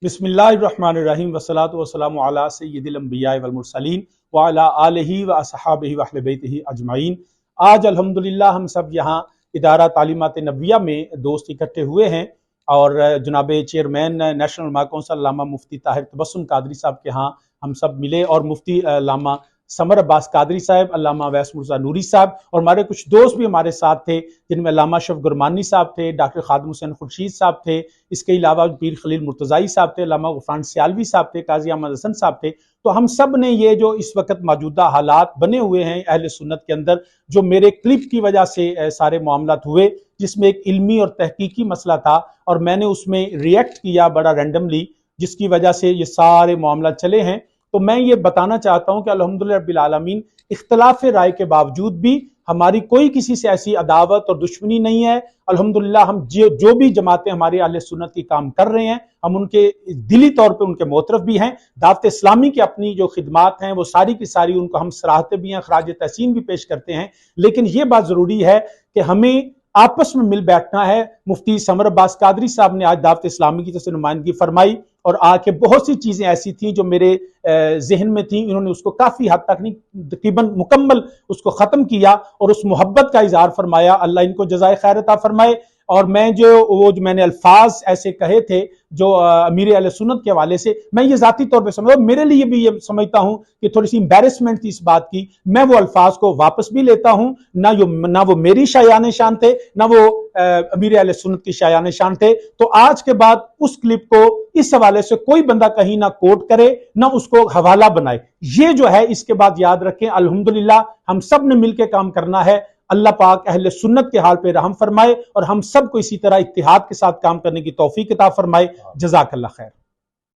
बिस्मिल्लाहिर्रहमानिर्रहीम वस्सलातु वस्सलामु अला सय्यिदिल अंबिया वल मुरसलीन व अला आलिहि व असहाबिहि व अहले बैतिहि अजमाइन। आज अल्हम्दुलिल्लाह हम सब यहाँ इदारा तालीमात नबविया में दोस्त इकट्ठे हुए हैं और जनाब चेयरमैन नेशनल उलमा कौंसिल अल्लामा मुफ्ती ताहिर तबस्सुम कादरी साहब के यहाँ हम सब मिले और मुफ्ती अल्लामा समर अब्बास कादरी साहब, अल्लामा अवैस मिर्ज़ा नूरी साहब और हमारे कुछ दोस्त भी हमारे साथ थे, जिनमें अल्लामा अशरफ गुरमानी साहब थे, डॉक्टर खादिम हुसैन खुर्शीद साहब थे, इसके अलावा पीर खलील मुर्तज़ाई साहब थे, अल्लामा गुफरान सियालवी साहब थे, काजी अहमद हसन साहब थे। तो हम सब ने ये जो इस वक्त मौजूदा हालात बने हुए हैं अहले सुन्नत के अंदर, जो मेरे क्लिप की वजह से सारे मामलात हुए, जिसमें एक इल्मी और तहकीकी मसला था और मैंने उसमें रिएक्ट किया बड़ा रैंडमली, जिसकी वजह से ये सारे मामला चले हैं। तो मैं ये बताना चाहता हूं कि अल्हम्दुलिल्लाह रब्बिल आलमीन इख्तिलाफ राय के बावजूद भी हमारी कोई किसी से ऐसी अदावत और दुश्मनी नहीं है। अल्हम्दुलिल्लाह हम जो भी जमातें हमारे अहले सुन्नत की काम कर रहे हैं, हम उनके दिली तौर पे उनके मोतरफ भी हैं। दावत इस्लामी की अपनी जो खिदमात हैं वो सारी की सारी उनको हम सराहते भी हैं, खराज तहसीन भी पेश करते हैं। लेकिन ये बात जरूरी है कि हमें आपस में मिल बैठना है। मुफ्ती समर अब्बास कादरी साहब ने आज दावत इस्लामी की तरफ से नुमाइंदगी फरमाई और आके बहुत सी चीजें ऐसी थी जो मेरे जहन में थी, इन्होंने उसको काफी हद तक नहीं तकरीबन मुकम्मल उसको खत्म किया और उस मोहब्बत का इजहार फरमाया। अल्लाह इनको जज़ाए खैर अता फरमाए। और मैं जो मैंने अल्फाज ऐसे कहे थे जो अमीर अहले सुन्नत के हवाले से, मैं ये जाती तौर पे समझ, मेरे लिए भी ये समझता हूं कि थोड़ी सी एम्बैरेसमेंट थी इस बात की। मैं वो अल्फाज को वापस भी लेता हूं, ना वो मेरी शायान शान थे, ना वो अमीर अहले सुन्नत की शायान शान थे। तो आज के बाद उस क्लिप को इस हवाले से कोई बंदा कहीं ना कोट करे ना उसको हवाला बनाए। ये जो है इसके बाद याद रखें, अल्हम्दुलिल्लाह हम सब ने मिलकर काम करना है। अल्लाह पाक अहले सुन्नत के हाल पे रहम फरमाए और हम सबको इसी तरह इत्तिहाद के साथ काम करने की तौफीक अता फरमाए। जज़ाकल्लाह खैर।